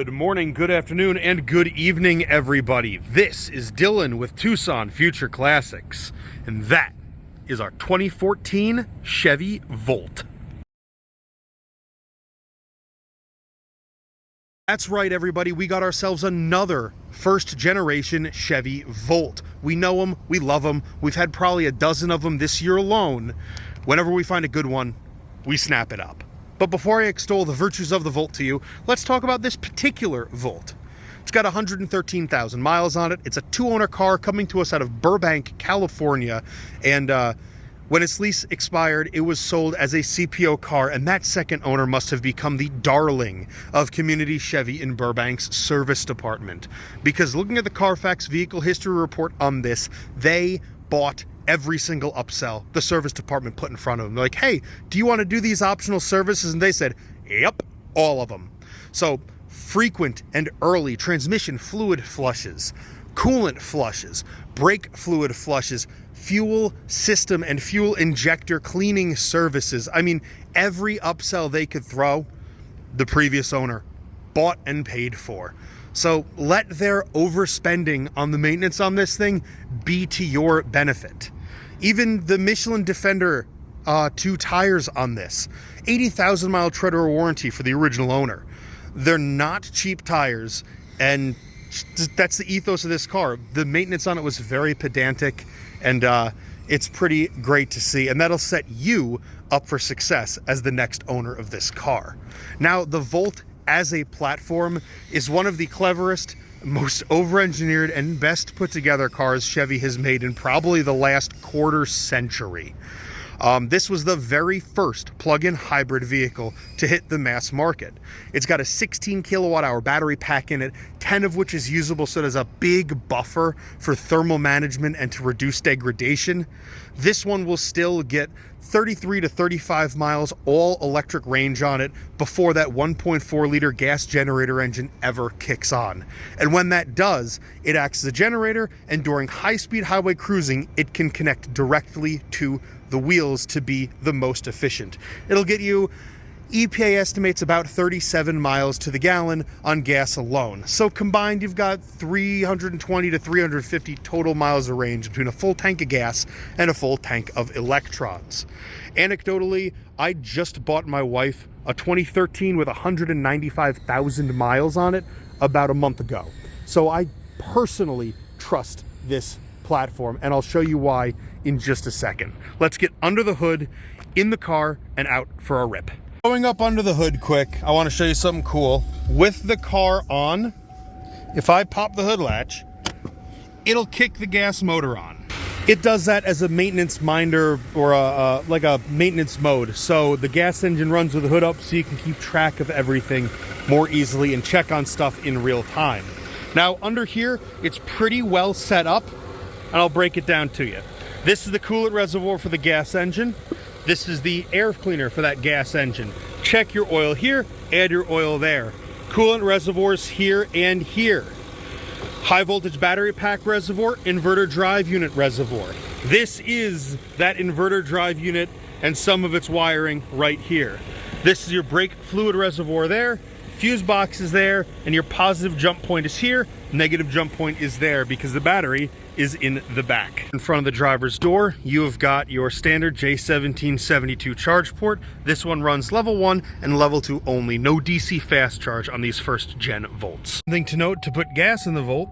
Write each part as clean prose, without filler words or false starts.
Good morning, good afternoon, and good evening, everybody. This is Dylan with Tucson Future Classics, and that is our 2014 Chevy Volt. That's right, everybody. We got ourselves another first-generation Chevy Volt. We know them, we love them. We've had probably a dozen of them this year alone. Whenever we find a good one, we snap it up. But before I extol the virtues of the Volt to you, let's talk about this particular Volt. It's got 113,000 miles on it. It's a two-owner car coming to us out of Burbank, California. And when its lease expired, it was sold as a CPO car, and that second owner must have become the darling of Community Chevy in Burbank's service department. Because looking at the Carfax vehicle history report on this, they bought every single upsell the service department put in front of them. They're like, hey, do you want to do these optional services? And they said, yep, all of them. So frequent and early transmission fluid flushes, coolant flushes, brake fluid flushes, fuel system and fuel injector cleaning services. I mean, every upsell they could throw, the previous owner bought and paid for. So let their overspending on the maintenance on this thing be to your benefit. Even the Michelin Defender 2 tires on this, 80,000 mile treader warranty for the original owner. They're not cheap tires, and that's the ethos of this car. The maintenance on it was very pedantic, and it's pretty great to see, and that'll set you up for success as the next owner of this car. Now, the Volt as a platform is one of the cleverest, most over-engineered, and best put-together cars Chevy has made in probably the last quarter century. This was the very first plug-in hybrid vehicle to hit the mass market. It's got a 16 kilowatt-hour battery pack in it, 10 of which is usable, so there's a big buffer for thermal management and to reduce degradation. This one will still get 33 to 35 miles all electric range on it before that 1.4 liter gas generator engine ever kicks on. And when that does, it acts as a generator, and during high-speed highway cruising, it can connect directly to the wheels to be the most efficient. It'll get you, EPA estimates, about 37 miles to the gallon on gas alone. So combined, you've got 320 to 350 total miles of range between a full tank of gas and a full tank of electrons. Anecdotally, I just bought my wife a 2013 with 195,000 miles on it about a month ago. So I personally trust this platform, and I'll show you why in just a second. Let's get under the hood, in the car, and out for a rip. Going up under the hood quick, I want to show you something cool. With the car on, if I pop the hood latch, it'll kick the gas motor on. It does that as a maintenance minder, or like a maintenance mode. So the gas engine runs with the hood up so you can keep track of everything more easily and check on stuff in real time. Now under here, it's pretty well set up, and I'll break it down to you. This is the coolant reservoir for the gas engine. This is the air cleaner for that gas engine. Check your oil here, add your oil there. Coolant reservoirs here and here. High voltage battery pack reservoir, inverter drive unit reservoir. This is that inverter drive unit and some of its wiring right here. This is your brake fluid reservoir there, fuse box is there, and your positive jump point is here, negative jump point is there because the battery is in the back. In front of the driver's door, you have got your standard J1772 charge port. This one runs level 1 and level 2 only. No DC fast charge on these first gen Volts. Something to note: to put gas in the Volt,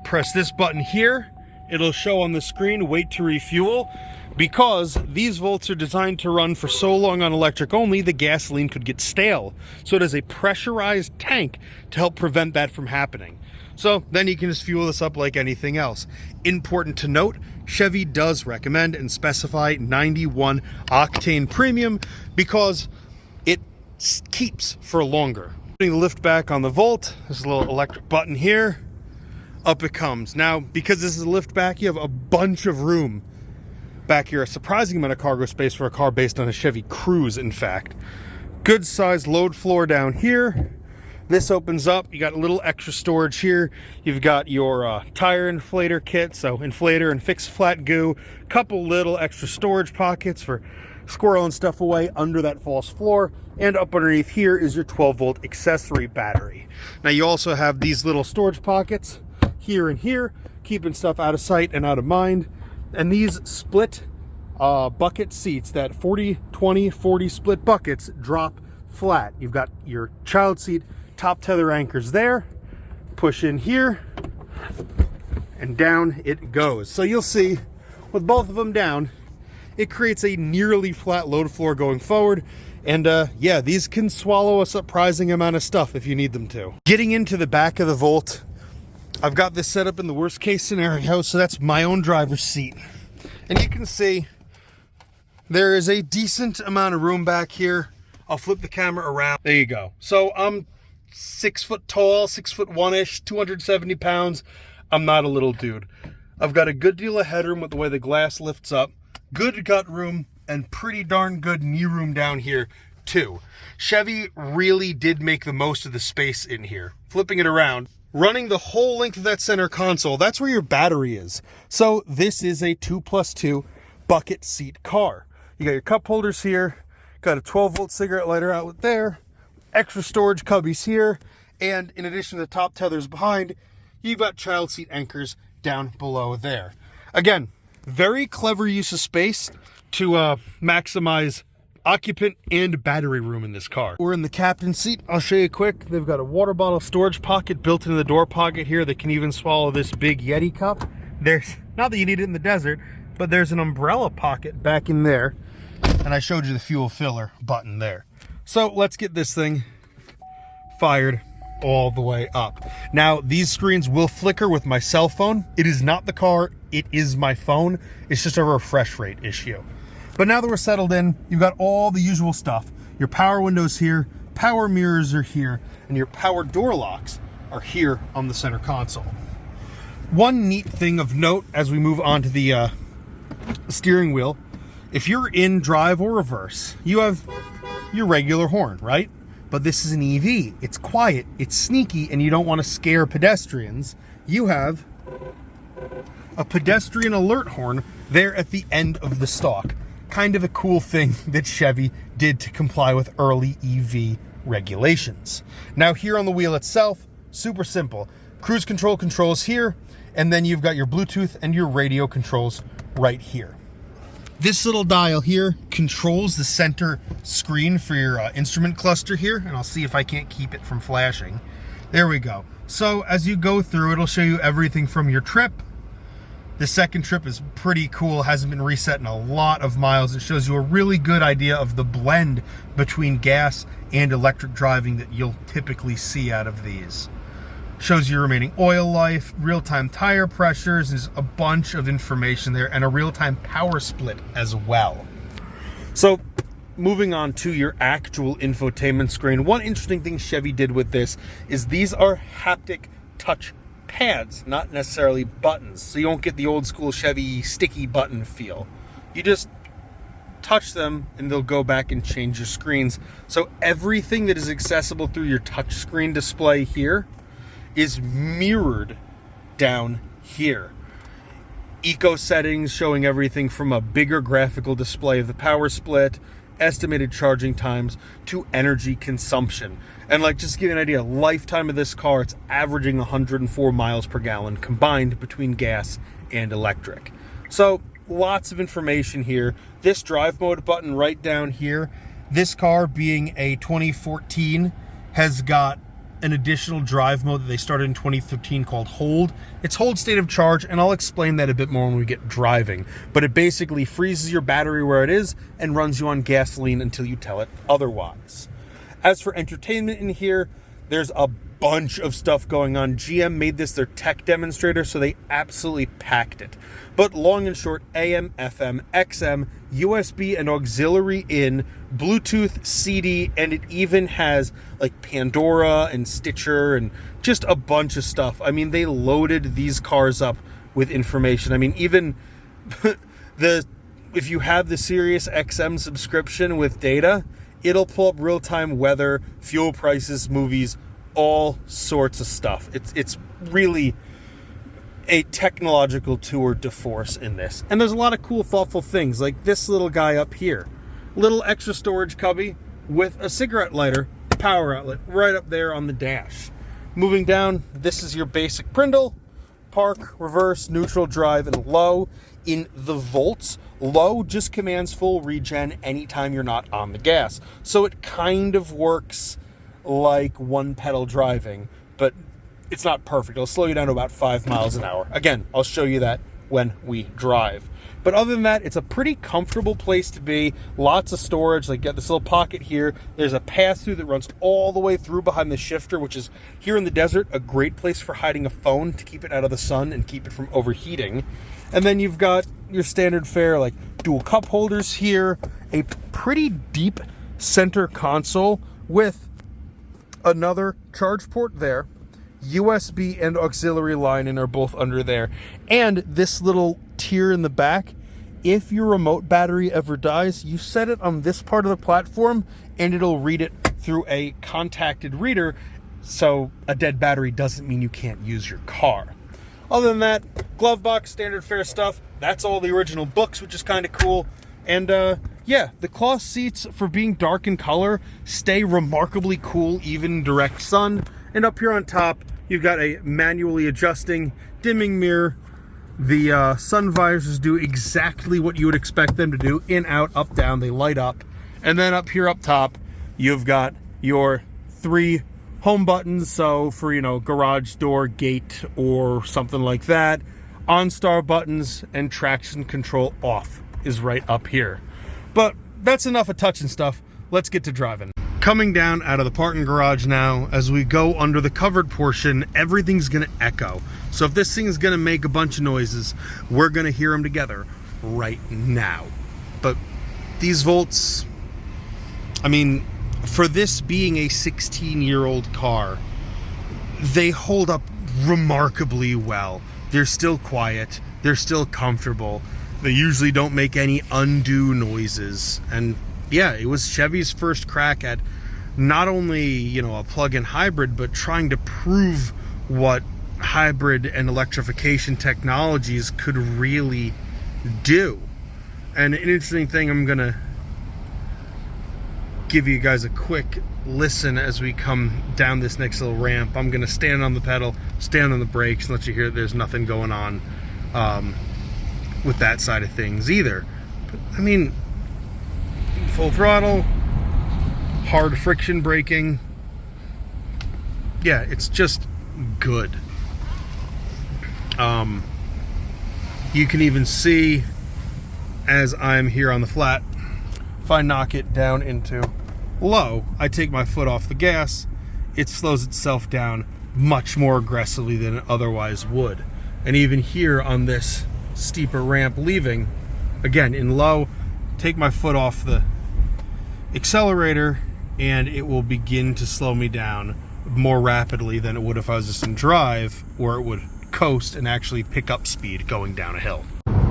press this button here. It'll show on the screen, wait to refuel. Because these Volts are designed to run for so long on electric only, the gasoline could get stale. So it is a pressurized tank to help prevent that from happening. So then you can just fuel this up like anything else. Important to note, Chevy does recommend and specify 91 octane premium because it keeps for longer. Putting the lift back on the Volt, there's a little electric button here. Up it comes. Now, because this is a lift back, you have a bunch of room back here. A surprising amount of cargo space for a car based on a Chevy Cruze, in fact. Good sized load floor down here. This opens up, you got a little extra storage here. You've got your tire inflator kit, so inflator and fixed flat goo. Couple little extra storage pockets for squirreling stuff away under that false floor. And up underneath here is your 12-volt accessory battery. Now you also have these little storage pockets here and here, keeping stuff out of sight and out of mind. And these split bucket seats, that 40-20-40 split buckets, drop flat. You've got your child seat top tether anchors there. Push in here and down it goes. So you'll see with both of them down, it creates a nearly flat load floor going forward. And yeah, these can swallow a surprising amount of stuff if you need them to. Getting into the back of the Volt, I've got this set up in the worst case scenario, so that's my own driver's seat. And you can see there is a decent amount of room back here. I'll flip the camera around. There you go. So I'm 6 foot tall, 6'1"-ish, 270 pounds. I'm not a little dude. I've got a good deal of headroom with the way the glass lifts up, good gut room, and pretty darn good knee room down here too. Chevy really did make the most of the space in here. Flipping it around, running the whole length of that center console, that's where your battery is. So this is a 2+2 bucket seat car. You got your cup holders here, got a 12-volt cigarette lighter outlet there, extra storage cubbies here, and in addition to the top tethers behind, you've got child seat anchors down below there. Again, very clever use of space to maximize occupant and battery room in this car. We're in the captain's seat. I'll show you quick. They've got a water bottle storage pocket built into the door pocket here that can even swallow this big Yeti cup. There's, not that you need it in the desert, but there's an umbrella pocket back in there. And I showed you the fuel filler button there. So let's get this thing fired all the way up. Now, these screens will flicker with my cell phone. It is not the car, it is my phone. It's just a refresh rate issue. But now that we're settled in, you've got all the usual stuff. Your power windows here, power mirrors are here, and your power door locks are here on the center console. One neat thing of note as we move on to the steering wheel, if you're in drive or reverse, you have your regular horn, right? But this is an EV. It's quiet, it's sneaky, and you don't want to scare pedestrians. You have a pedestrian alert horn there at the end of the stalk. Kind of a cool thing that Chevy did to comply with early EV regulations. Now here on the wheel itself, super simple. Cruise control controls here, and then you've got your Bluetooth and your radio controls right here. This little dial here controls the center screen for your instrument cluster here, and I'll see if I can't keep it from flashing. There we go. So as you go through, it'll show you everything from your trip. The second trip is pretty cool, hasn't been reset in a lot of miles. It shows you a really good idea of the blend between gas and electric driving that you'll typically see out of these. Shows you remaining oil life, real-time tire pressures, there's a bunch of information there, and a real-time power split as well. So, moving on to your actual infotainment screen, one interesting thing Chevy did with this is these are haptic touch pads, not necessarily buttons, so you won't get the old school Chevy sticky button feel. You just touch them and they'll go back and change your screens. So everything that is accessible through your touch screen display here is mirrored down here. Eco settings showing everything from a bigger graphical display of the power split, estimated charging times, to energy consumption. And like, just to give you an idea, lifetime of this car, it's averaging 104 miles per gallon combined between gas and electric. So lots of information here. This drive mode button right down here, this car being a 2014 has got an additional drive mode that they started in 2015 called Hold. It's Hold State of Charge, and I'll explain that a bit more when we get driving. But it basically freezes your battery where it is and runs you on gasoline until you tell it otherwise. As for entertainment in here, there's a bunch of stuff going on. GM made this their tech demonstrator, so they absolutely packed it. But long and short, AM, FM, XM, USB and auxiliary in, Bluetooth, CD, and it even has like Pandora and Stitcher and just a bunch of stuff. I mean, they loaded these cars up with information. I mean, even if you have the Sirius XM subscription with data, it'll pull up real-time weather, fuel prices, movies, all sorts of stuff. It's really a technological tour de force in this. And there's a lot of cool, thoughtful things, like this little guy up here. little extra storage cubby with a cigarette lighter power outlet right up there on the dash. Moving down, this is your basic Prindle. Park, reverse, neutral, drive, and low. In the volts, low just commands full regen anytime you're not on the gas. So it kind of works like one pedal driving, but it's not perfect. It'll slow you down to about 5 miles an hour. Again, I'll show you that when we drive. But other than that, it's a pretty comfortable place to be. Lots of storage. Like, got this little pocket here. There's a pass-through that runs all the way through behind the shifter, which is, here in the desert, a great place for hiding a phone to keep it out of the sun and keep it from overheating. And then you've got your standard fare, like dual cup holders here, a pretty deep center console with another charge port there. USB and auxiliary line in are both under there. And this little tier in the back, if your remote battery ever dies, you set it on this part of the platform and it'll read it through a contacted reader. So a dead battery doesn't mean you can't use your car. Other than that, glove box, standard fare stuff. That's all the original books, which is kind of cool. And yeah, the cloth seats, for being dark in color, stay remarkably cool even in direct sun. And up here on top, you've got a manually adjusting dimming mirror. The sun visors do exactly what you would expect them to do. In, out, up, down, they light up. And then up here up top, you've got your 3 home buttons. So for, you know, garage door, gate, or something like that. OnStar buttons and traction control off is right up here. But that's enough of touching stuff. Let's get to driving. Coming down out of the parking garage now, as we go under the covered portion, everything's gonna echo. So if this thing is gonna make a bunch of noises, we're gonna hear them together right now. But these Volts, I mean, for this being a 16-year-old car, they hold up remarkably well. They're still quiet, they're still comfortable. They usually don't make any undue noises. And yeah, it was Chevy's first crack at not only, you know, a plug-in hybrid, but trying to prove what hybrid and electrification technologies could really do. And an interesting thing, I'm gonna give you guys a quick listen as we come down this next little ramp. I'm gonna stand on the pedal, stand on the brakes, and let you hear there's nothing going on with that side of things either. But, I mean, full throttle, hard friction braking. Yeah, it's just good. You can even see as I'm here on the flat, if I knock it down into low, I take my foot off the gas, it slows itself down much more aggressively than it otherwise would. And even here on this steeper ramp leaving, again in low, take my foot off the accelerator and it will begin to slow me down more rapidly than it would if I was just in drive, or it would coast and actually pick up speed going down a hill.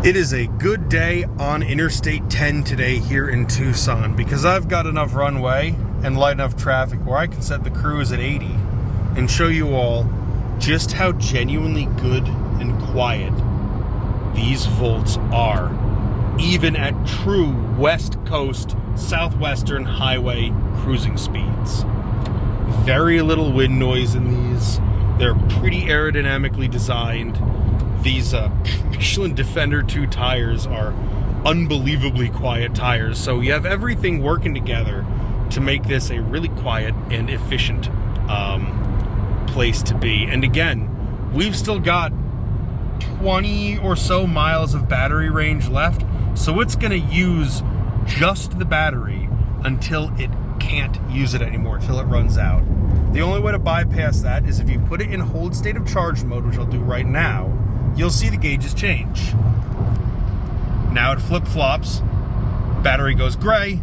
It is a good day on Interstate 10 today here in Tucson, because I've got enough runway and light enough traffic where I can set the cruise at 80 and show you all just how genuinely good and quiet these Volts are, even at true West Coast, Southwestern highway cruising speeds. Very little wind noise in these. They're pretty aerodynamically designed. These Michelin Defender 2 tires are unbelievably quiet tires, so you have everything working together to make this a really quiet and efficient place to be. And again, we've still got 20 or so miles of battery range left, so it's going to use just the battery until it can't use it anymore, until it runs out. The only way to bypass that is if you put it in hold state of charge mode, which I'll do right now. You'll see the gauges change. Now it flip-flops, battery goes gray,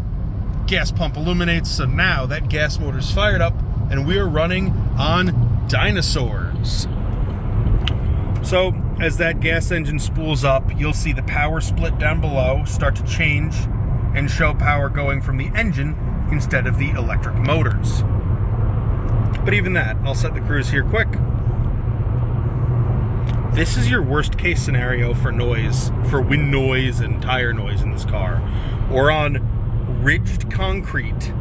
gas pump illuminates, so now that gas motor's fired up and we are running on dinosaurs. So as that gas engine spools up, you'll see the power split down below start to change and show power going from the engine instead of the electric motors. But even that, I'll set the cruise here quick. This is your worst case scenario for noise, for wind noise and tire noise in this car. We're on ridged concrete.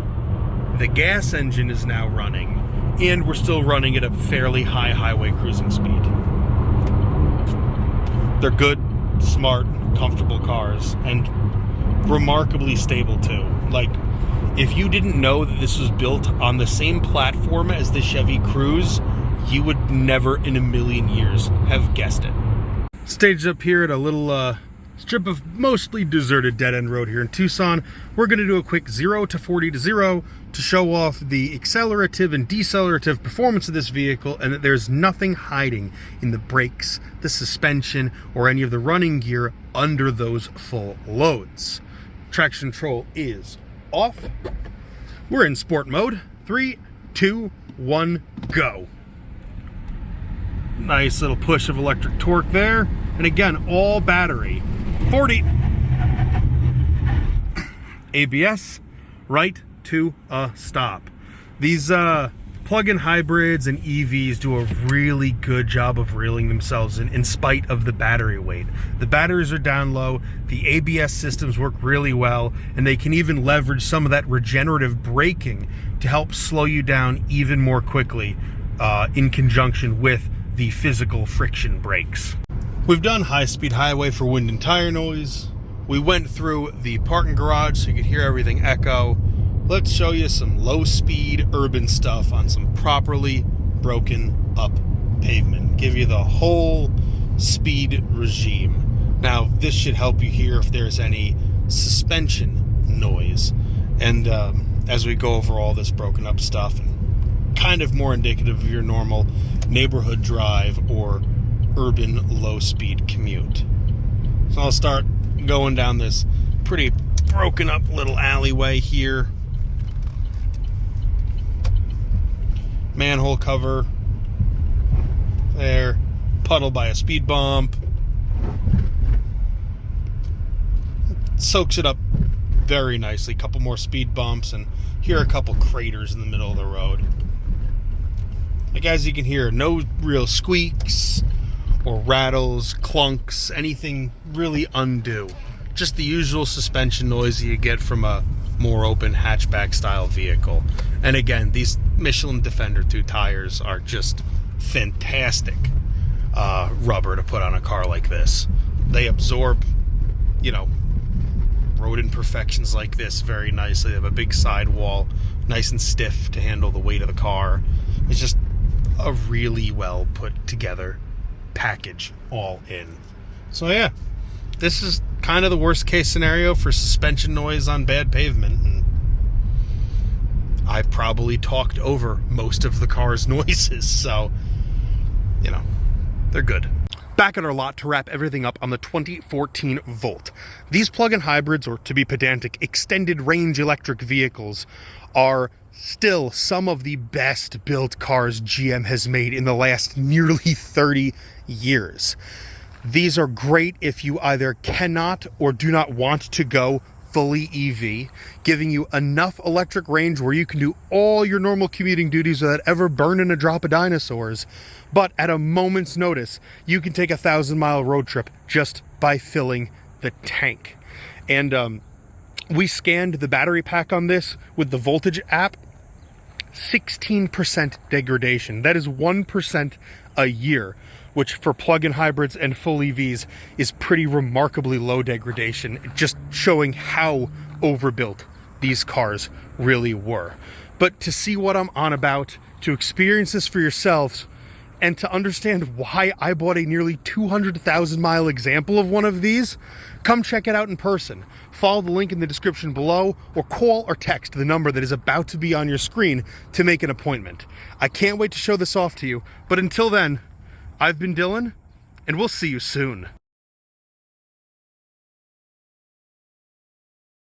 The gas engine is now running, and we're still running at a fairly high highway cruising speed. They're good, smart, comfortable cars, and remarkably stable too. Like, if you didn't know that this was built on the same platform as the Chevy Cruze, you would never in a million years have guessed it. Staged up here at a little strip of mostly deserted dead-end road here in Tucson. We're going to do a quick 0 to 40 to 0 to show off the accelerative and decelerative performance of this vehicle, and that there's nothing hiding in the brakes, the suspension, or any of the running gear under those full loads. Traction control is off. We're in sport mode. 3, 2, 1, go. Nice little push of electric torque there. And again, all battery. 40. ABS, right to a stop. These plug-in hybrids and EVs do a really good job of reeling themselves in spite of the battery weight. The batteries are down low, the ABS systems work really well, and they can even leverage some of that regenerative braking to help slow you down even more quickly in conjunction with the physical friction brakes. We've done high-speed highway for wind and tire noise. We went through the parking garage so you could hear everything echo. Let's show you some low-speed urban stuff on some properly broken up pavement. Give you the whole speed regime. Now, this should help you hear if there's any suspension noise. And as we go over all this broken up stuff, and kind of more indicative of your normal neighborhood drive or urban low-speed commute. So I'll start going down this pretty broken up little alleyway here. Manhole cover there, puddle by a speed bump. Soaks it up very nicely. Couple more speed bumps, and here are a couple craters in the middle of the road. Like, as you can hear, no real squeaks or rattles, clunks, anything really undue. Just the usual suspension noise that you get from a more open hatchback style vehicle. And again, these Michelin Defender 2 tires are just fantastic rubber to put on a car like this. They absorb, you know, road imperfections like this very nicely. They have a big sidewall, nice and stiff to handle the weight of the car. It's just a really well put together package all in. So yeah, this is kind of the worst case scenario for suspension noise on bad pavement, and I probably talked over most of the car's noises, so you know, they're good. Back at our lot to wrap everything up on the 2014 Volt. These plug-in hybrids, or to be pedantic, extended range electric vehicles, are still some of the best built cars GM has made in the last nearly 30 years. These are great if you either cannot or do not want to go fully EV, giving you enough electric range where you can do all your normal commuting duties without ever burning a drop of dinosaurs. But at a moment's notice, you can take a 1,000-mile road trip just by filling the tank. And we scanned the battery pack on this with the Voltage app. 16% degradation. That is 1% a year, which for plug-in hybrids and full EVs is pretty remarkably low degradation, just showing how overbuilt these cars really were. But to see what I'm on about, to experience this for yourselves, and to understand why I bought a nearly 200,000 mile example of one of these, come check it out in person. Follow the link in the description below, or call or text the number that is about to be on your screen to make an appointment. I can't wait to show this off to you, but until then, I've been Dylan, and we'll see you soon.